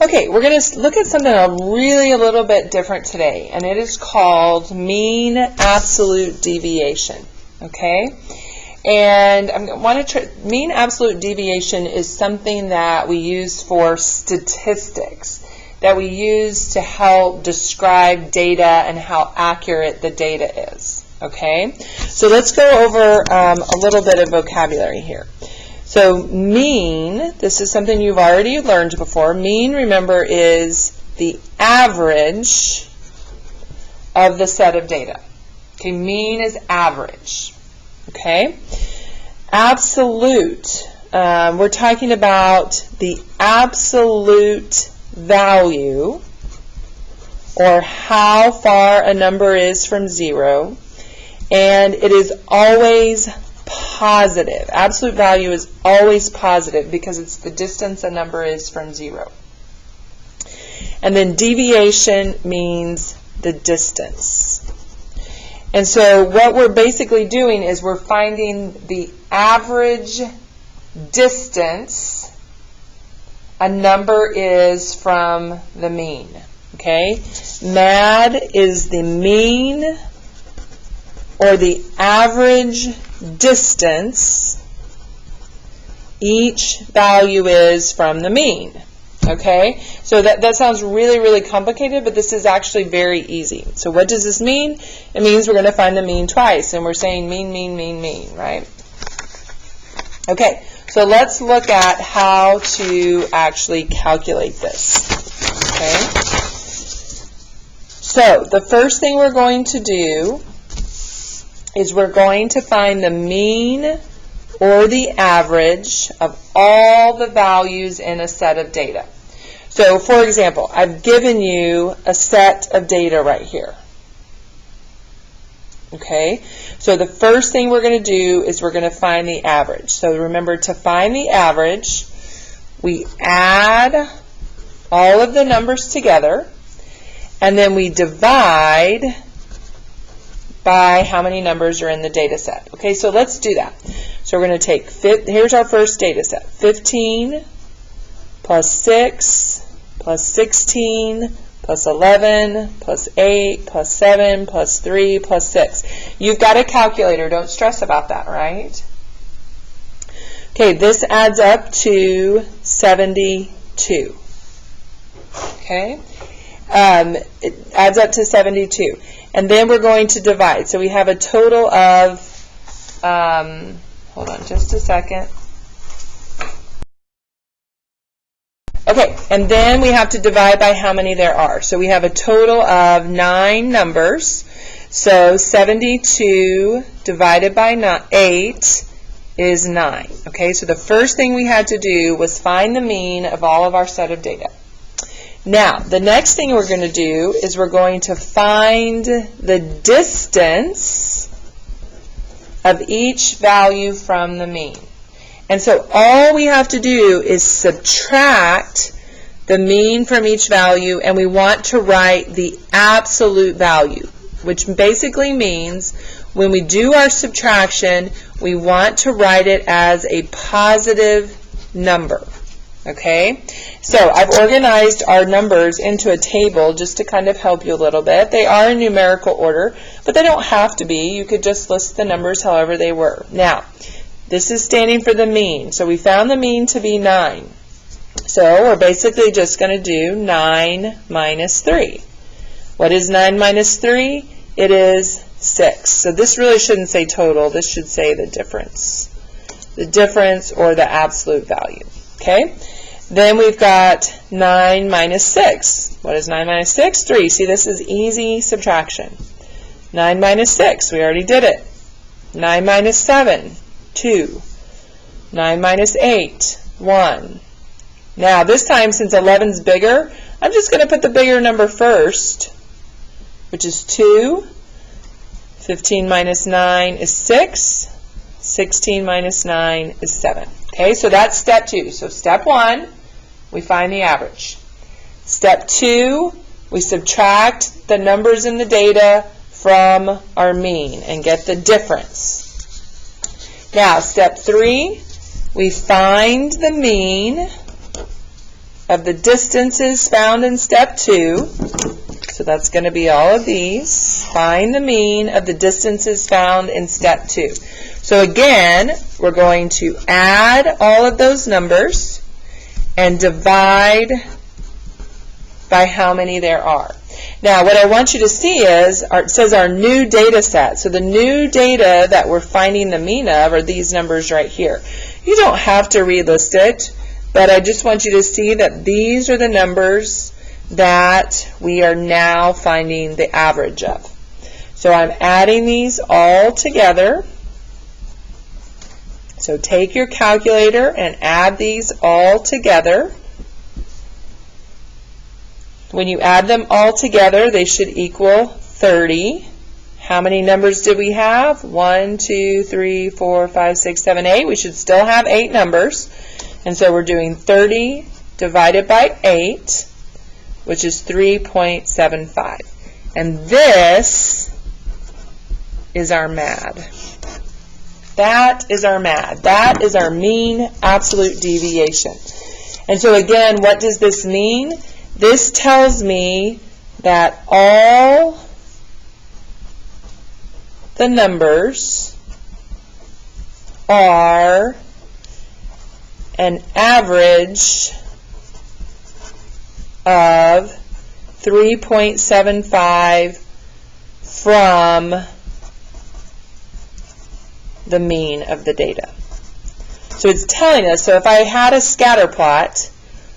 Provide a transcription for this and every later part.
Okay, we're going to look at something a little bit different today, and it is called mean absolute deviation. Okay, and I want to mean absolute deviation is something that we use for statistics, that we use to help describe data and how accurate the data is. Okay, so let's go over a little bit of vocabulary here. So mean, this is something you've already learned before. Mean, remember, is the average of the set of data. Okay, mean is average. Okay, absolute, we're talking about the absolute value, or how far a number is from 0, and it is always positive. Absolute value is always positive because it's the distance a number is from 0. And then deviation means the distance. And so what we're basically doing is we're finding the average distance a number is from the mean. Okay? MAD is the mean, or the average distance each value is from the mean. Okay, so that sounds really complicated, but this is actually very easy. So what does this mean? It means we're going to find the mean twice, and we're saying mean, right? Okay, so let's look at how to actually calculate this. Okay, so the first thing we're going to do is we're going to find the mean or the average of all the values in a set of data. So, for example, I've given you a set of data right here. Okay, so the first thing we're going to do is we're going to find the average. So remember, to find the average, we add all of the numbers together, and then we divide by how many numbers are in the data set. Okay, so let's do that. So we're going to take, here's our first data set, 15 plus 6 plus 16 plus 11 plus 8 plus 7 plus 3 plus 6. You've got a calculator. Don't stress about that, right? Okay, this adds up to 72. Okay, it adds up to 72. And then we're going to divide. So we have a total of, hold on just a second. Okay, and then we have to divide by how many there are. So we have a total of 9 numbers. So 72 divided by 8 is 9. Okay, so the first thing we had to do was find the mean of all of our set of data. Now, the next thing we're going to do is we're going to find the distance of each value from the mean. And so all we have to do is subtract the mean from each value, and we want to write the absolute value, which basically means when we do our subtraction, we want to write it as a positive number. Okay, so I've organized our numbers into a table just to kind of help you a little bit. They are in numerical order, but they don't have to be. You could just list the numbers however they were. Now, this is standing for the mean. So we found the mean to be 9. So we're basically just going to do 9 minus 3. What is 9 minus 3? It is 6. So this really shouldn't say total. This should say the difference. The difference, or the absolute value. Okay? Then we've got 9 minus 6. What is 9 minus 6? 3. See, this is easy subtraction. 9 minus 6, we already did it. 9 minus 7, 2. 9 minus 8, 1. Now, this time, since 11's bigger, I'm just going to put the bigger number first, which is 2. 15 minus 9 is 6. 16 minus 9 is 7. Okay, so that's step 2. So step 1, we find the average. Step 2, we subtract the numbers in the data from our mean and get the difference. Now, step 3, we find the mean of the distances found in step 2. So that's going to be all of these. Find the mean of the distances found in step 2. So again, we're going to add all of those numbers and divide by how many there are. Now, what I want you to see is, it says our new data set. So the new data that we're finding the mean of are these numbers right here. You don't have to relist it, but I just want you to see that these are the numbers that we are now finding the average of. So I'm adding these all together. So take your calculator and add these all together. When you add them all together, they should equal 30. How many numbers did we have? 1, 2, 3, 4, 5, 6, 7, 8. We should still have 8 numbers. And so we're doing 30 divided by 8, which is 3.75. And this is our MAD. That is our MAD. That is our mean absolute deviation. And so again, what does this mean? This tells me that all the numbers are an average of 3.75 from the mean of the data. So it's telling us, so if I had a scatter plot,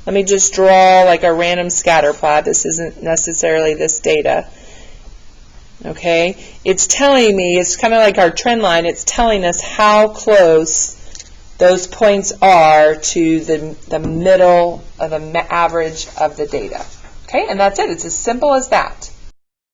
let me just draw like a random scatter plot. This isn't necessarily this data. Okay? It's telling me, it's kind of like our trend line, it's telling us how close those points are to the middle of the average of the data. Okay? And that's it. It's as simple as that.